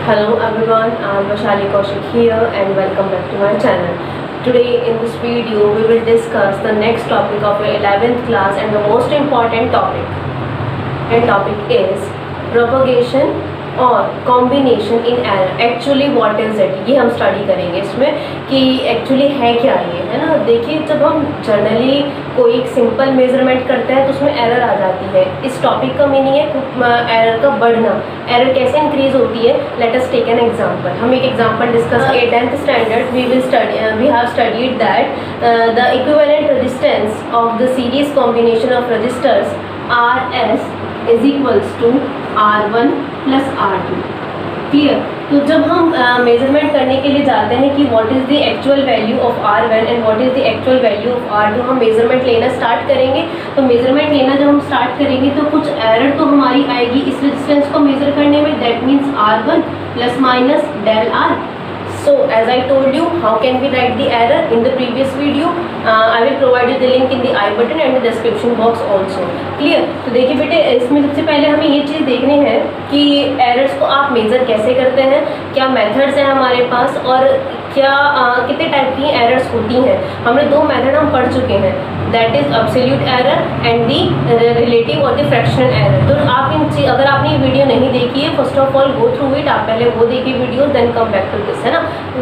Hello everyone, I am Vaishali Kaushik here and welcome back to my channel. Today in this video we will discuss the next topic of your 11th class and the most important topic. And topic is propagation और combination in error. Actually what is it, ये हम study करेंगे इसमें कि actually है क्या ये, है ना. देखिए, जब हम जनरली कोई एक सिंपल मेजरमेंट करते हैं तो उसमें एरर आ जाती है. इस टॉपिक का मीनिंग है एरर का बढ़ना. एरर कैसे इंक्रीज होती है, let us take an example. हम एक एग्जांपल डिस्कस किए. 10th standard we have studied that the equivalent resistance of the series combination of resistors RS is equals to R1 plus R2. Clear. तो जब हम measurement करने के लिए जाते हैं कि what is the actual value of R1 and what is the actual value of R2, हम मेजरमेंट लेना स्टार्ट करेंगे. तो मेजरमेंट लेना जब हम स्टार्ट करेंगे तो कुछ एरर तो हमारी आएगी इस रेजिस्टेंस को मेजर करने में. That means R1 plus minus del R. So as I told you, how can we write the error in the previous video? I will provide you the link in the I button and the description box also. Clear? तो देखिए बेटे, इसमें सबसे पहले हमें ये चीज़ देखनी है कि एरर्स को आप मेज़र कैसे करते हैं, क्या मेथड्स हैं हमारे पास और क्या कितने टाइप की एरर्स होती हैं. हमने दो मेथड हम पढ़ चुके हैं, that is absolute error and the relative और द फ्रैक्शनल एरर. तो आप अगर आपने ये वीडियो नहीं देखी है, first of all go through it. आप पहले वो देखिए video, then come back to this, है ना.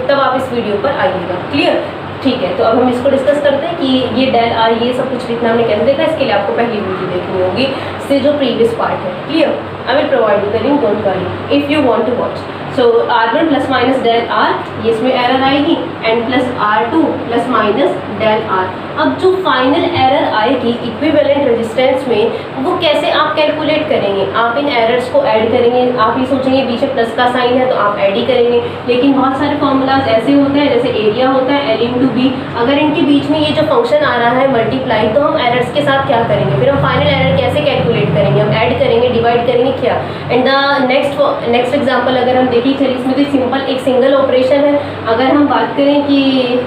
तब आप इस वीडियो पर आइएगा. क्लियर. ठीक है, तो अब हम इसको डिस्कस करते हैं कि ये डेल आर ये सब कुछ लिखना हमने कैसे देखा. इसके लिए आपको पहली वीडियो देखनी होगी से जो प्रीवियस पार्ट है. Clear. I will provide you the link, don't worry if you want to watch. So R1 plus minus del R, ये इसमें एरर आएगी, and plus R2 plus minus del R. अब जो फाइनल एरर आएगी equivalent resistance में, वो कैसे आप कैलकुलेट करेंगे. आप इन एरर्स को ऐड करेंगे. आप ये सोचेंगे पीछे प्लस का साइन है तो आप ऐड ही करेंगे, लेकिन बहुत सारे फॉर्मूलाज ऐसे होते हैं जैसे एरिया होता है L इंटू बी. अगर इनके बीच में ये जो फंक्शन आ रहा है मल्टीप्लाई, तो हम एरर्स के साथ क्या करेंगे, फिर हम फाइनल एरर कैसे कैलकुलेट करेंगे, हम ऐड करेंगे, डिवाइड करेंगे क्या. एंड द नेक्स्ट एग्जाम्पल अगर हम देखिए, चलिए इसमें तो सिंपल एक सिंगल ऑपरेशन है. अगर हम बात करें कि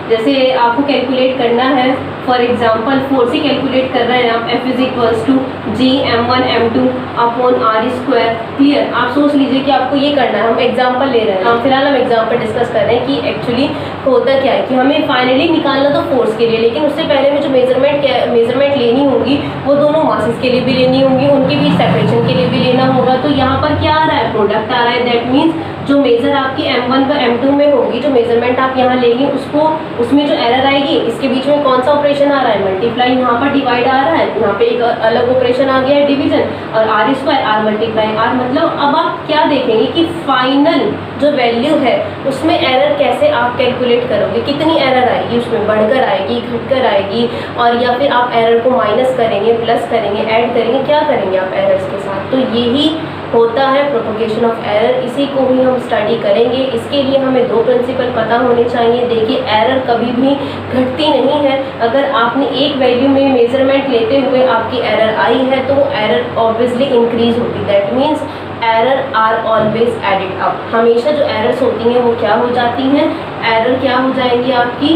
जैसे आपको कैलकुलेट करना है, फॉर एग्जांपल फोर्स ही कैलकुलेट कर रहे हैं आप, F is equals to G M1 M2 upon R square. Clear. आप सोच लीजिए कि आपको ये करना है. हम एग्जांपल ले रहे हैं, फिलहाल हम एग्जांपल डिस्कस कर रहे हैं कि एक्चुअली होता क्या है कि हमें फाइनली निकालना तो फोर्स के लिए, लेकिन उससे पहले में जो मेजरमेंट लेनी होगी वो दोनों मासेस के लिए भी लेनी होगी, उनके बीच सेपरेशन के लिए भी लेना होगा. तो यहाँ पर क्या आ रहा है, प्रोडक्ट आ रहा है. दैट मीन्स जो मेजर आपकी M1 व M2 में होगी, जो मेजरमेंट आप यहाँ लेंगे उसको, उसमें जो एरर आएगी इसके बीच में कौन सा ऑपरेशन आ रहा है, मल्टीप्लाई. यहाँ पर डिवाइड आ रहा है, यहाँ पे एक अलग ऑपरेशन आ गया है डिवीजन, और R square R multiply R. मतलब अब आप क्या देखेंगे कि फाइनल जो वैल्यू है उसमें एरर कैसे आप कैलकुलेट करोगे, कितनी एरर आएगी, उसमें बढ़कर आएगी, घटकर आएगी, और या फिर आप एरर को माइनस करेंगे, प्लस करेंगे, ऐड करेंगे, क्या करेंगे आप एरर्स के साथ. तो यही होता है प्रोपगेशन ऑफ एरर. इसी को भी हम स्टडी करेंगे. इसके लिए हमें दो प्रिंसिपल पता होने चाहिए. देखिए, एरर कभी भी घटती नहीं है. अगर आपने एक वैल्यू में मेजरमेंट लेते हुए आपकी एरर आई है तो वो एरर ऑब्वियसली इंक्रीज होगी. That means error are always added up. हमेशा जो एरर्स होती हैं वो क्या हो जाती हैं, एरर क्या हो जाएंगी आपकी,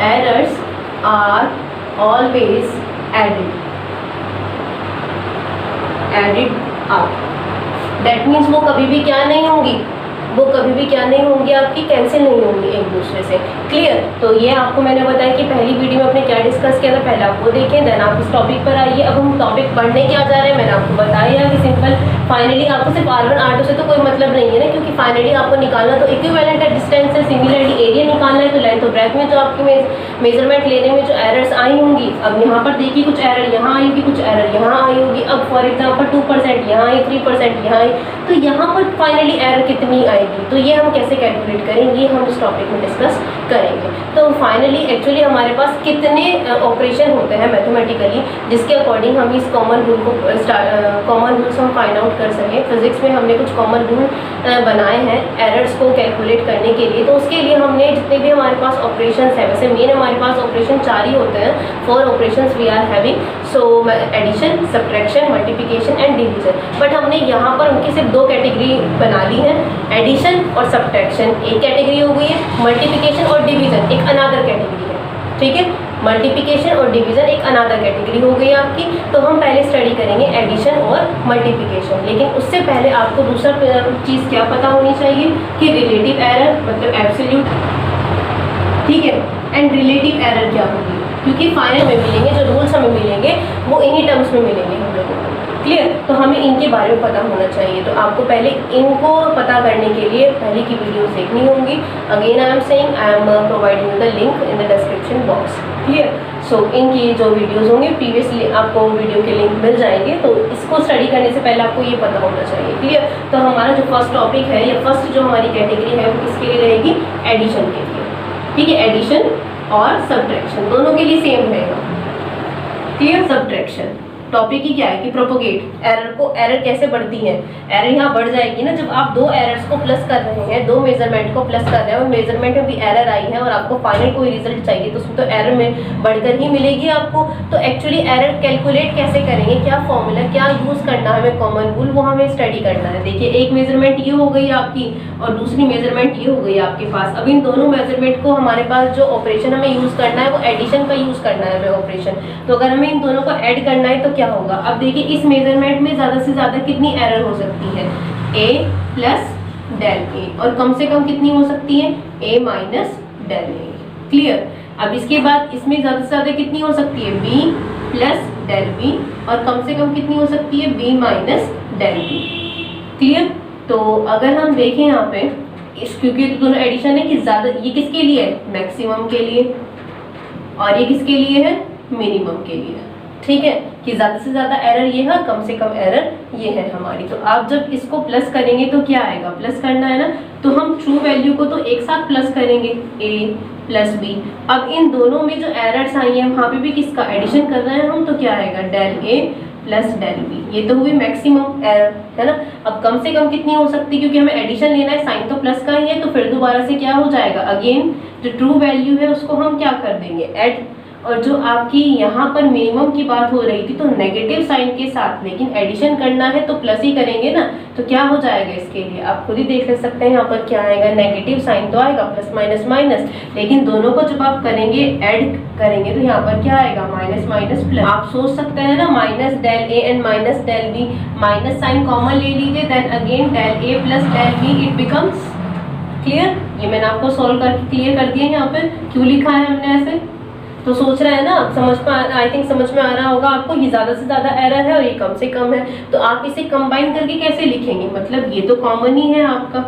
errors are always added up. That means वो कभी भी क्या नहीं होंगी, वो कभी भी क्या नहीं होंगी, आपकी कैंसिल नहीं होंगी एक दूसरे से. क्लियर. तो ये आपको मैंने बताया कि पहली वीडियो में आपने क्या डिस्कस किया था, पहले आप वो देखें, देन आप इस टॉपिक पर आइए. अब हम टॉपिक पढ़ने क्या जा रहे हैं, मैंने आपको बताया कि सिंपल फाइनली आपको सिर्फ R1 R2 से तो कोई मतलब नहीं है ना, क्योंकि फाइनली आपको निकालना तो इक्विवेलेंट डिस्टेंस है, सिमिलरली एरिया निकालना है. तो लेंथ और ब्रेथ में जो आपकी मेजरमेंट लेने में जो एरर्स आई होंगी, अब यहाँ पर देखिए कुछ एरर यहाँ आई होगी, कुछ एरर यहाँ आई होगी. अब फॉर एग्जाम्पल 2% यहाँ आई, 3% यहाँ आई, तो यहाँ पर फाइनली एरर कितनी आएगी, तो ये हम कैसे कैलकुलेट करेंगे, हम इस टॉपिक में डिस्कस करेंगे. तो फाइनली एक्चुअली हमारे पास कितने ऑपरेशन होते हैं मैथमेटिकली, जिसके अकॉर्डिंग हम इस कॉमन रूल्स हम फाइंड आउट कर सकें. फिजिक्स में हमने कुछ कॉमन रूल बनाए हैं एरर्स को कैलकुलेट करने के लिए. तो उसके लिए हमने जितने भी हमारे पास ऑपरेशन है, वैसे मेन हमारे पास ऑपरेशन 4 ही होते हैं. 4 operation we are having. So addition, subtraction, multiplication and division. But हमने यहाँ पर उनकी सिर्फ 2 कैटेगरी बना ली है. एडिशन और सब्ट्रैक्शन एक कैटेगरी हो गई है, मल्टीप्लिकेशन और डिवीजन एक अनदर कैटेगरी है. ठीक है। मल्टीप्लिकेशन और डिवीजन एक अनदर कैटेगरी हो गई आपकी। तो हम पहले स्टडी करेंगे एडिशन और मल्टीप्लिकेशन, लेकिन उससे पहले आपको दूसरा चीज़ क्या पता होनी चाहिए कि रिलेटिव एरर मतलब एब्सोल्यूट, ठीक है, एंड रिलेटिव एरर क्या होगी, क्योंकि फाइनल में मिलेंगे जो रूल्स हमें मिलेंगे वो इन्हीं टर्म्स में मिलेंगे हम लोगों को। क्लियर, तो हमें इनके बारे में पता होना चाहिए। तो आपको पहले इनको पता करने के लिए पहले की वीडियोस देखनी होंगी। Again I am saying I am providing the link in the description box. Clear, so इनकी जो वीडियोस होंगे प्रीवियसली आपको वीडियो के लिंक मिल जाएंगे। तो इसको स्टडी करने से पहले आपको ये पता होना चाहिए। क्लियर, तो हमारा जो फर्स्ट टॉपिक है या फर्स्ट जो हमारी कैटेगरी है वो किसके लिए रहेगी, एडिशन के लिए। ठीक है, एडिशन और सब्ट्रैक्शन दोनों के लिए सेम रहेगा। क्लियर, सब्ट्रैक्शन टॉपिक ही क्या है कि प्रोपोगेट एरर कैसे बढ़ती है। एरर यहाँ बढ़ जाएगी ना जब आप दो एरर्स को प्लस कर रहे हैं, दो मेजरमेंट को प्लस कर रहे हैं और मेजरमेंट में भी एरर आई है और आपको फाइनल कोई रिजल्ट चाहिए तो उसमें तो एरर में बढ़कर ही मिलेगी आपको। तो एक्चुअली एरर कैलकुलेट कैसे करेंगे, क्या फॉर्मूला, क्या यूज़ करना है, हमें कॉमन रूल वो हमें स्टडी करना है। देखिए, एक मेजरमेंट ये हो गई आपकी और दूसरी मेजरमेंट ये हो गई आपके पास। अब इन दोनों मेजरमेंट को हमारे पास जो ऑपरेशन हमें यूज़ करना है वो एडिशन का यूज़ करना है हमें ऑपरेशन। तो अगर हमें इन दोनों को ऐड करना है तो क्या होगा। अब देखिए, इस मेजरमेंट में ज़्यादा से ज़्यादा कितनी एरर हो सकती है, a प्लस डेल ए, और कम से कम कितनी हो सकती है, a minus del a. Clear, अब इसके बाद इसमें ज़्यादा से ज़्यादा कितनी हो सकती है, b प्लस डेल b, और कम से कम कितनी हो सकती है, b minus del b। Clear, तो अगर हम देखें यहाँ पे क्योंकि तो दोनों एडिशन है कि ज़्यादा, ये किसके लिए है, मैक्सिमम के लिए, और ये किसके लिए है, मिनिमम के लिए। ठीक है, कि ज़्यादा से ज़्यादा एरर ये है, कम से कम एरर ये है हमारी। तो आप जब इसको प्लस करेंगे तो क्या आएगा, प्लस करना है ना, तो हम ट्रू वैल्यू को तो एक साथ प्लस करेंगे, a प्लस बी। अब इन दोनों में जो एरर्स आई हैं वहाँ पे भी किसका एडिशन कर रहे हैं हम, तो क्या आएगा, del a plus del b. ये तो हुई मैक्सिमम एरर, है ना। अब कम से कम कितनी हो सकती है, क्योंकि हमें एडिशन लेना है, साइन तो प्लस का ही है, तो फिर दोबारा से क्या हो जाएगा, अगेन जो ट्रू वैल्यू है उसको हम क्या कर देंगे, ऐड। और जो आपकी यहाँ पर मिनिमम की बात हो रही थी तो नेगेटिव साइन के साथ, लेकिन एडिशन करना है तो प्लस ही करेंगे ना, तो क्या हो जाएगा इसके लिए आप खुद ही देख ले सकते हैं यहाँ पर क्या आएगा, नेगेटिव साइन तो आएगा, प्लस माइनस माइनस, लेकिन दोनों को जब आप करेंगे ऐड करेंगे तो यहाँ पर क्या आएगा, माइनस माइनस प्लस। आप सोच सकते हैं ना, minus del a and minus del b, minus sign common ले लीजिए, then again del a plus del b, it becomes. Clear, ये मैंने आपको सॉल्व करके क्लियर कर दिया। यहाँ पर क्यों लिखा है हमने ऐसे, तो सोच रहे हैं ना, समझ में आई थिंक समझ में आ रहा होगा आपको, ये ज़्यादा से ज़्यादा एरर है और ये कम से कम है, तो आप इसे कंबाइन करके कैसे लिखेंगे, मतलब ये तो कॉमन ही है आपका,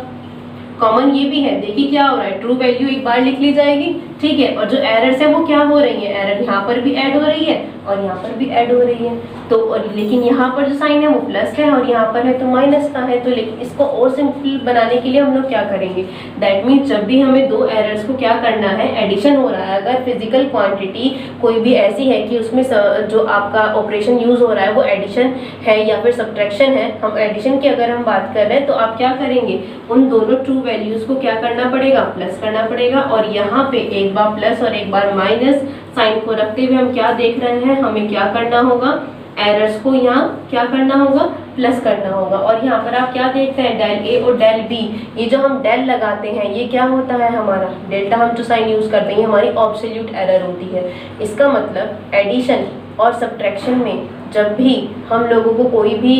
कॉमन ये भी है। देखिए क्या हो रहा है, ट्रू वैल्यू एक बार लिख ली जाएगी, ठीक है, और जो एरर्स है वो क्या हो रही है, एरर यहाँ पर भी ऐड हो रही है और यहाँ पर भी ऐड हो रही है। तो लेकिन यहाँ पर जो साइन है वो प्लस है और यहाँ पर है तो माइनस का है। तो लेकिन इसको और सिंपल बनाने के लिए हम लोग क्या करेंगे, दैट मीन्स जब भी हमें दो एरर्स को क्या करना है, एडिशन हो रहा है, अगर फिजिकल क्वांटिटी कोई भी ऐसी है कि उसमें जो आपका ऑपरेशन यूज हो रहा है वो एडिशन है या फिर सब्ट्रैक्शन है, हम एडिशन की अगर हम बात कर रहे हैं तो आप क्या करेंगे, उन दोनों ट्रू वैल्यूज को क्या करना पड़ेगा, प्लस करना पड़ेगा। और यहाँ पे एक बार प्लस और एक बार माइनस साइन को रखते हुए हम क्या देख रहे हैं, हमें क्या करना होगा, एरर्स को यहाँ क्या करना होगा, प्लस करना होगा। और यहाँ पर आप क्या देखते हैं, डेल ए और डेल बी, ये जो हम डेल लगाते हैं ये क्या होता है हमारा, डेल्टा हम जो साइन यूज करते हैं हमारी ऑब्सोल्यूट एरर होती है। इसका मतलब एडिशन और सब्ट्रैक्शन में जब भी हम लोगों को कोई भी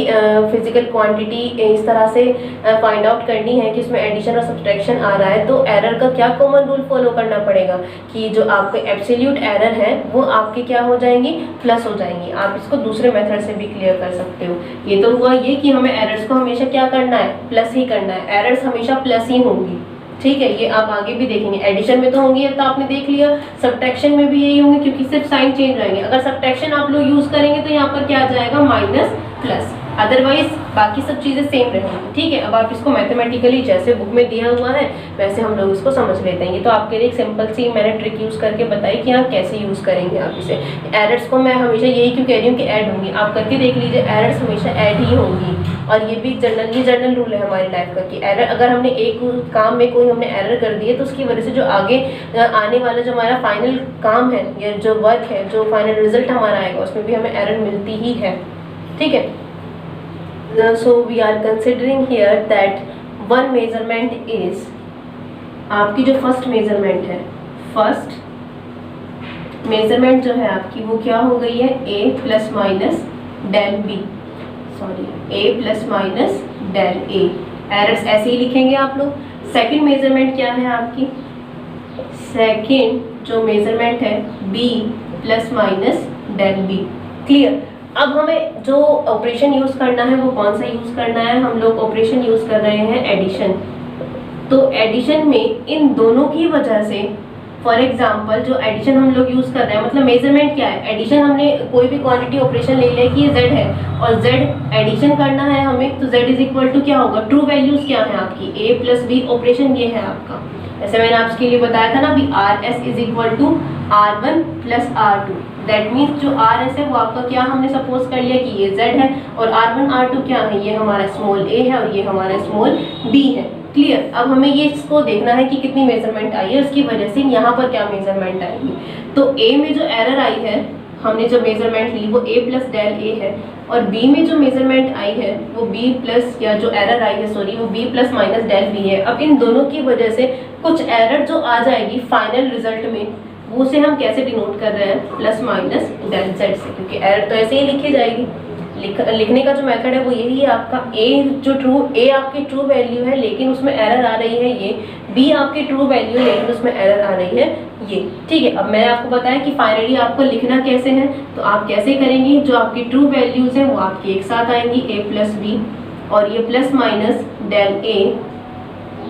फिजिकल क्वांटिटी इस तरह से फाइंड आउट करनी है कि इसमें एडिशन और सब्ट्रैक्शन आ रहा है, तो एरर का क्या कॉमन रूल फॉलो करना पड़ेगा कि जो आपके एब्सोल्यूट एरर है वो आपके क्या हो जाएंगी, प्लस हो जाएंगी। आप इसको दूसरे मेथड से भी क्लियर कर सकते हो। ये तो हुआ ये कि हमें एरर्स को हमेशा क्या करना है, प्लस ही करना है, एरर्स हमेशा प्लस ही होंगी, ठीक है। ये आप आगे भी देखेंगे, एडिशन में तो होंगी, तो आपने देख लिया, सब्ट्रैक्शन में भी यही होंगे क्योंकि सिर्फ साइन चेंज रहेंगे। अगर सब्ट्रैक्शन आप लोग यूज करेंगे तो यहाँ पर क्या आ जाएगा, माइनस प्लस, अदरवाइज बाकी सब चीज़ें सेम रहेंगी, ठीक है। अब आप इसको मैथमेटिकली जैसे बुक में दिया हुआ है वैसे हम लोग इसको समझ लेते हैं। ये तो आपके लिए एक सिंपल सी मैंने ट्रिक यूज़ करके बताई कि आप कैसे यूज़ करेंगे आप इसे। एरर्स को मैं हमेशा यही क्यों कह रही हूँ कि ऐड होंगी, आप करके देख लीजिए, एरर्स हमेशा ऐड ही होंगी। और ये भी जनरल रूल है हमारी लाइफ का कि एरर अगर हमने एक काम में कोई हमने एरर कर दी है तो उसकी वजह से जो आगे आने वाला जो हमारा फाइनल काम है या जो वर्क है, जो फाइनल रिजल्ट हमारा आएगा उसमें भी हमें एरर मिलती ही है, ठीक है। So we are considering here that one measurement is, आपकी जो फर्स्ट मेजरमेंट है, फर्स्ट मेजरमेंट जो है आपकी वो क्या हो गई है, a plus minus del b, sorry a plus minus del a। Errors ऐसे ही लिखेंगे आप लोग। सेकंड मेजरमेंट क्या है आपकी, सेकंड जो मेजरमेंट है b plus minus del b. Clear. अब हमें जो ऑपरेशन यूज करना है वो कौन सा यूज करना है, हम लोग ऑपरेशन यूज कर रहे हैं एडिशन। तो एडिशन में इन दोनों की वजह से, फॉर एग्जाम्पल जो एडिशन हम लोग यूज कर रहे हैं, मतलब मेजरमेंट क्या है, एडिशन हमने कोई भी क्वांटिटी ऑपरेशन ले लिया कि ये z है और z एडिशन करना है हमें, तो z इज इक्वल टू क्या होगा, ट्रू वैल्यूज क्या है आपकी, a प्लस बी ऑपरेशन ये है आपका। ऐसे मैंने आपके लिए बताया था ना भी RS is equal to R1 plus R2। That means जो RS है वो आपका क्या हमने सपोज कर लिया कि ये z है, और R1 R2 क्या है, ये हमारा स्मॉल a है और ये हमारा स्मॉल b है। क्लियर। अब हमें ये इसको देखना है कि कितनी मेजरमेंट आई है, उसकी वजह से यहाँ पर क्या मेजरमेंट आएगी। तो a में जो एरर आई है, हमने जो मेजरमेंट ली वो a प्लस डेल a है, और b में जो मेजरमेंट आई है वो b प्लस, या जो एरर आई है सॉरी, वो b plus minus del b है। अब इन दोनों की वजह से कुछ एरर जो आ जाएगी फाइनल रिजल्ट में, वो से हम कैसे डिनोट कर रहे हैं, प्लस माइनस डेल z से, क्योंकि एरर तो ऐसे ही लिखी जाएगी। लिखने का जो मेथड है वो यही है आपका, a आपकी ट्रू वैल्यू है लेकिन उसमें एरर आ रही है ये, b आपकी ट्रू वैल्यू है लेकिन उसमें एरर आ रही है ये। ठीक है। अब मैंने आपको बताया कि फाइनली आपको लिखना कैसे है, तो आप कैसे करेंगे, जो आपकी ट्रू वैल्यूज है वो आपकी एक साथ आएंगी, a प्लस बी, और ये plus minus del a,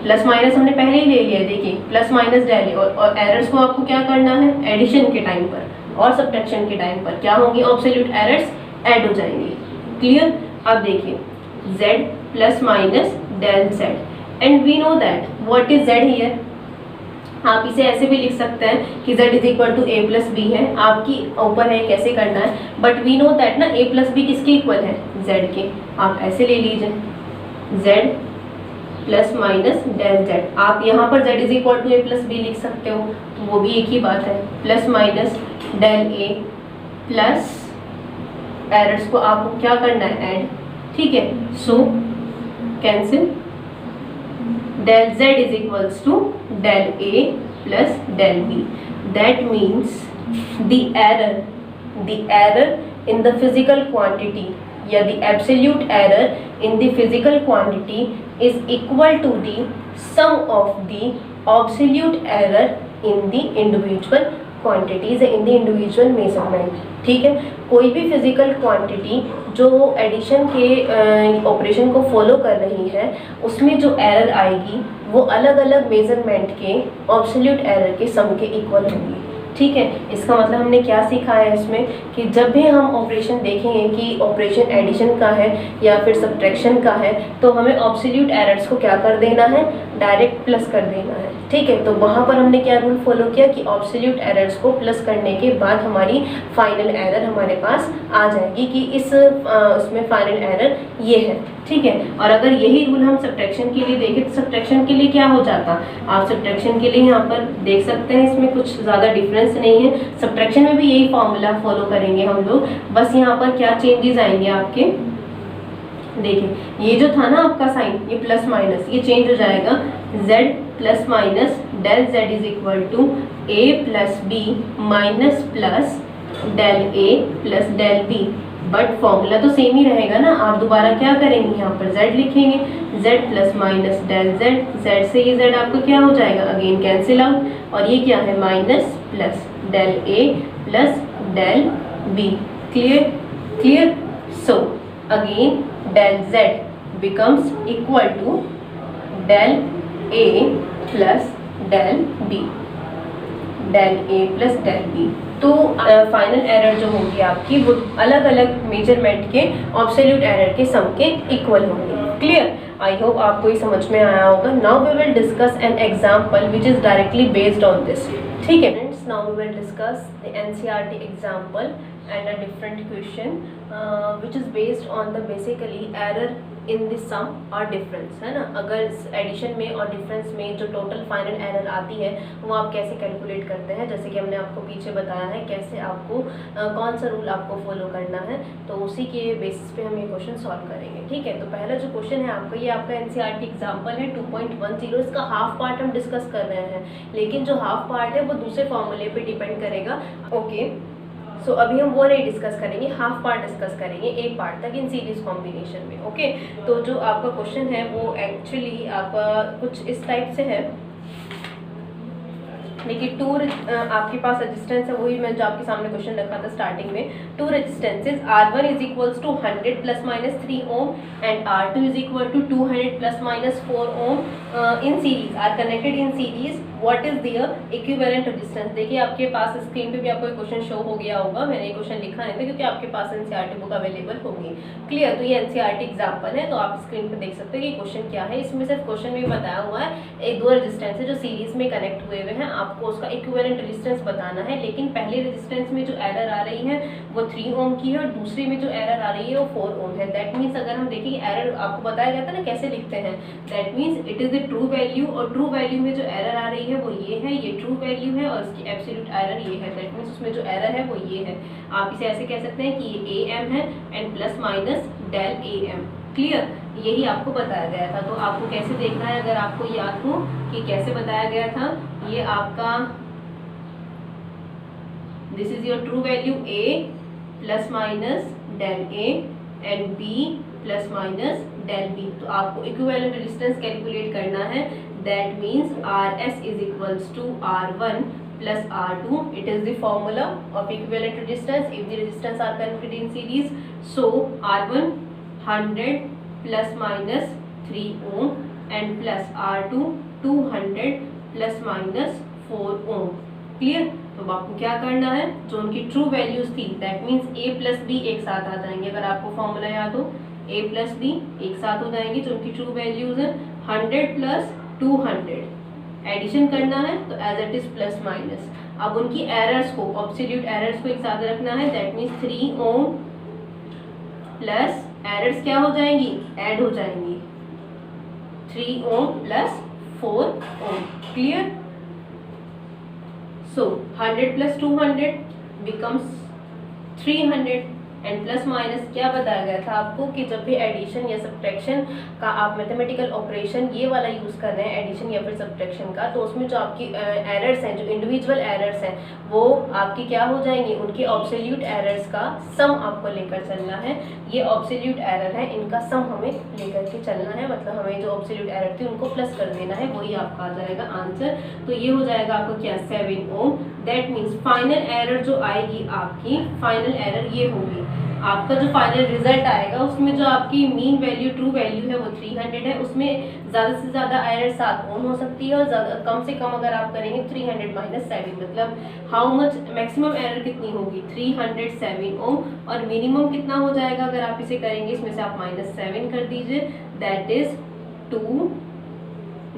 plus minus हमने पहले ही ले लिया है, देखिए प्लस माइनस डेल a, और एरर्स को आपको क्या करना है, एडिशन के टाइम पर और सब्ट्रैक्शन के टाइम पर क्या होंगी, ऑब्सोल्यूट एरर्स ऐड हो जाएंगे। क्लियर। अब देखिए z plus minus del z, and we know that what is z here. आप इसे ऐसे भी लिख सकते हैं कि z is equal to a plus b है, आपकी ऊपर है कैसे करना है, बट वी नो दैट ना a प्लस बी किसके इक्वल है, z के। आप ऐसे ले लीजिए z plus minus del z, आप यहाँ पर z is equal to a plus B लिख सकते हो, तो वो भी एक ही बात है, plus minus del a plus errors को आपको क्या करना है, ऐड। ठीक है। So cancel, del z is equals to del a plus del b। That means the error in the physical quantity या the absolute error in the physical quantity is equal to the sum of the absolute error in the individual quantities in the individual measurement. ठीक है। कोई भी physical quantity जो addition के operation को follow कर रही है, उसमें जो एरर आएगी वो अलग अलग मेजरमेंट के ऑब्सोल्यूट एरर के सम के इक्वल होगी। ठीक है। इसका मतलब हमने क्या सीखा है इसमें, कि जब भी हम ऑपरेशन देखेंगे कि ऑपरेशन एडिशन का है या फिर सब्ट्रैक्शन का है, तो हमें ऑब्सोल्यूट एरर्स को क्या कर देना है, डायरेक्ट प्लस कर देना है। ठीक है। तो वहाँ पर हमने क्या रूल फॉलो किया कि ऑब्सोल्यूट एरर्स को प्लस करने के बाद हमारी फाइनल एरर हमारे पास आ जाएगी कि इस उसमें फाइनल एरर ये है। ठीक है। और अगर यही रूल हम सब्ट्रैक्शन के लिए देखें तो सब्ट्रैक्शन के लिए क्या हो जाता, आप सब्ट्रैक्शन के लिए यहाँ पर देख सकते हैं, इसमें कुछ ज़्यादा डिफरेंस नहीं है। सब्ट्रैक्शन में भी यही फॉर्मूला फॉलो करेंगे हम लोग, बस यहाँ पर क्या चेंजेस आएंगे आपके, देखिए ये जो था ना आपका साइन, ये प्लस माइनस, ये चेंज हो जाएगा, z plus minus del z is equal to a plus b minus plus del a plus del b। But formula तो सेम ही रहेगा ना, आप दोबारा क्या करेंगे, यहाँ पर z लिखेंगे, z plus minus del z, z से ये z आपका क्या हो जाएगा, अगेन कैंसिल आउट, और ये क्या है, minus plus del a plus del b। Clear. So again del z becomes equal to del a plus del b, del a plus del b। तो फाइनल एरर जो होगी आपकी वो अलग अलग मेजरमेंट के ऑब्सोल्यूट एरर के सम के इक्वल होंगे। क्लियर। आई होप आपको ये समझ में आया होगा। Now we will discuss an example which is directly based on this. ठीक है friends, now we will discuss the NCERT example and a different question which is based on the basically error in the sum or difference, है ना। अगर addition में और difference में जो total final error आती है वो आप कैसे कैलकुलेट करते हैं, जैसे कि हमने आपको पीछे बताया है कैसे आपको कौन सा रूल आपको फॉलो करना है, तो उसी के बेसिस पे हम ये क्वेश्चन सॉल्व करेंगे। ठीक है। तो पहला जो क्वेश्चन है आपका, ये आपका NCERT एग्जाम्पल है 2.10। इसका हाफ पार्ट हम डिस्कस कर रहे हैं, लेकिन जो हाफ पार्ट है वो दूसरे फॉर्मूले पे डिपेंड करेगा ओके, सो अभी हम वो नहीं डिस्कस करेंगे, हाफ पार्ट डिस्कस करेंगे एक पार्ट तक इन सीरीज कॉम्बिनेशन में। ओके, तो जो आपका क्वेश्चन है वो एक्चुअली आपका कुछ इस टाइप से है। देखिए आपके पास रेजिस्टेंस है, वही मैं जो आपके सामने क्वेश्चन रखा था स्टार्टिंग में। Two resistances R1 is equals to 100 plus minus 3 ohm and R2 is equal to 200 plus minus 4 ohm in series are connected in series. What is their equivalent resistance? देखिए आपके पास स्क्रीन पे भी आपको question show हो गया होगा, मैंने ये क्वेश्चन लिखा नहीं था क्योंकि आपके पास एनसीईआरटी बुक अवेलेबल होगी। क्लियर? तो ये एनसीईआरटी एग्जाम्पल है, तो आप स्क्रीन पे देख सकते हैं कि क्वेश्चन क्या है। इसमें सिर्फ क्वेश्चन में बताया हुआ है एक दो रेजिस्टेंस है जो सीरीज में कनेक्ट हुए हुए हैं, आपको उसका इक्विवेलेंट रेजिस्टेंस बताना है। लेकिन पहले रेजिस्टेंस में जो एरर आ रही है वो 3 ओम की है और दूसरे में जो एरर आ रही है वो 4 ओम है। दैट मीन्स अगर हम देखें एरर आपको बताया गया था ना कैसे लिखते हैं, that means it is the true value, और ट्रू वैल्यू में जो एरर आ रही है वो ये है, ये ट्रू वैल्यू है और इसकी एब्सोल्यूट एरर ये है। दैट मीन्स उसमें जो एरर है वो ये है। आप इसे ऐसे कह सकते हैं कि ये AM है and plus minus del AM। Clear? यही आपको बताया गया था। तो आपको कैसे देखना है, अगर आपको याद हो कि कैसे बताया गया था, ये आपका this is your true value A plus minus del A and B plus minus del B। तो आपको इक्विवेलेंट रेजिस्टेंस कैलकुलेट करना है। That means RS is equals to R1 plus R2. It is the formula of equivalent resistance if the resistance are connected in series. So R1 100 plus minus 3 ohm and plus R2 200 plus minus 4 ohm. Clear? तो आपको क्या करना है, जो उनकी true values थी that means A plus B एक साथ आ जाएंगे। अगर आपको फॉर्मूला याद हो A प्लस B एक साथ हो जाएंगे, जो उनकी ट्रू वैल्यूज है 100 प्लस 200 एडिशन करना है तो as it is plus minus. अब उनकी एरर्स को, ऑब्सोल्यूट एरर्स को एक साथ रखना है। That means 3 ohm plus errors क्या हो जाएंगी, ऐड हो जाएंगी, 3 ohm plus 4 ohm. Clear? So 100 plus 200 becomes 300 and plus minus क्या बताया गया था आपको कि जब भी एडिशन या सब्ट्रैक्शन का आप मैथमेटिकल ऑपरेशन ये वाला यूज़ कर रहे हैं, एडिशन या फिर सब्ट्रैक्शन का, तो उसमें जो आपकी एरर्स हैं, जो इंडिविजुअल एरर्स हैं, वो आपकी क्या हो जाएंगी, उनके ऑब्सोल्यूट एरर्स का सम आपको लेकर चलना है। ये ऑब्सोल्यूट एरर है, इनका सम हमें लेकर के चलना है, मतलब हमें जो ऑब्सोल्यूट एरर थी उनको प्लस कर देना है, वही आपका आ जाएगा आंसर। तो ये हो जाएगा आपको क्या, 7 ओम। दैट मीन्स फाइनल एरर जो आएगी आपकी, फाइनल एरर ये होगी, आपका जो फाइनल रिजल्ट आएगा उसमें जो आपकी मीन वैल्यू ट्रू वैल्यू है वो 300 है, उसमें ज़्यादा से ज़्यादा एरर 7 ओम हो सकती है और ज़्यादा कम से कम अगर आप करेंगे 300 माइनस 7, मतलब हाउ मच मैक्सिमम एरर कितनी होगी 307 ओम, और मिनिमम कितना हो जाएगा अगर आप इसे करेंगे, इसमें से आप माइनस 7 कर दीजिए, दैट इज 2,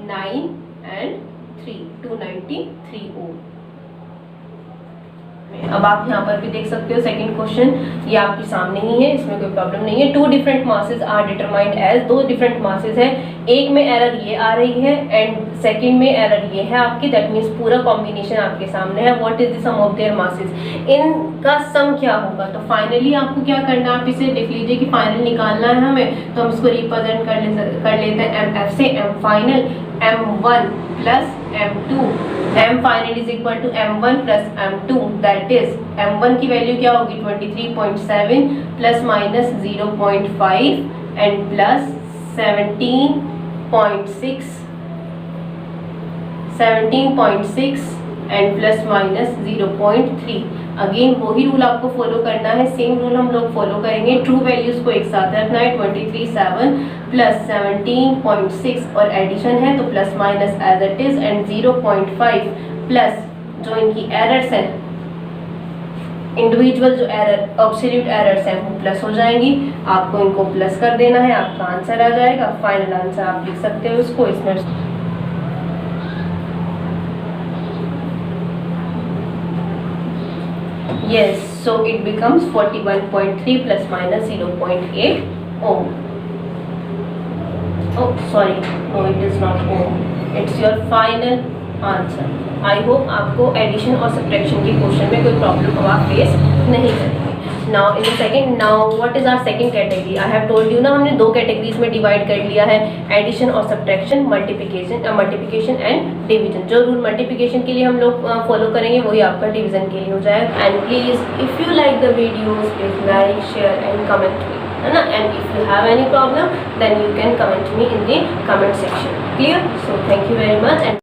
9 एंड 3, 293 ओम। अब आप यहाँ पर भी देख सकते हो सेकंड क्वेश्चन, ये आपके सामने ही है, इसमें कोई प्रॉब्लम नहीं है। 2 different masses are determined as, 2 different masses है, एक में एरर ये आ रही है एंड सेकंड में एरर ये है आपकी। दैट मीन्स पूरा कॉम्बिनेशन आपके सामने है। What is the sum of their masses, इनका सम क्या होगा। तो फाइनली आपको क्या करना है, आप इसे लिख लीजिए कि फाइनल निकालना है हमें, तो हम इसको रिप्रेजेंट कर लेते हैं MF से। M final M1 plus M2, M final is equal to M1 plus M2, that is M1 की वैल्यू क्या होगी 23.7 plus minus 0.5 and plus 17.6 and plus minus 0.3। Again वही रूल आपको फॉलो करना है, सेम रूल हम लोग फॉलो करेंगे। ट्रू वैल्यूज को एक साथ रखना है, 23.7 प्लस 17.6 और एडिशन है तो plus minus as it is, and 0.5 plus जो इनकी एरर्स हैं, इंडिविजुअल जो एरर ऑब्सोल्यूट एरर्स हैं वो प्लस हो जाएंगी, आपको इनको प्लस कर देना है, आपका आंसर आ जाएगा। फाइनल आंसर आप लिख सकते हो इसको, इसमें yes, so it becomes 41.3 plus minus 0.8 ohm. Oh sorry, no it is not ohm, it's your final answer. I hope आपको एडिशन और सब्ट्रैक्शन के क्वेश्चन में कोई प्रॉब्लम आप फेस नहीं करेंगे। Now in the second, now what is our second category? I have told you ना, हमने दो कैटेगरीज में डिवाइड कर लिया है, एडिशन और सब्ट्रैक्शन, मल्टीप्लिकेशन एंड डिवीजन। जो रूल मल्टीप्लिकेशन के लिए हम लोग फॉलो करेंगे वही आपका डिवीजन के लिए हो जाएगा। And please if you like the videos, please like, share and comment me, है ना। And if you have any problem then you can comment me in the comment section. Clear? So thank you very much and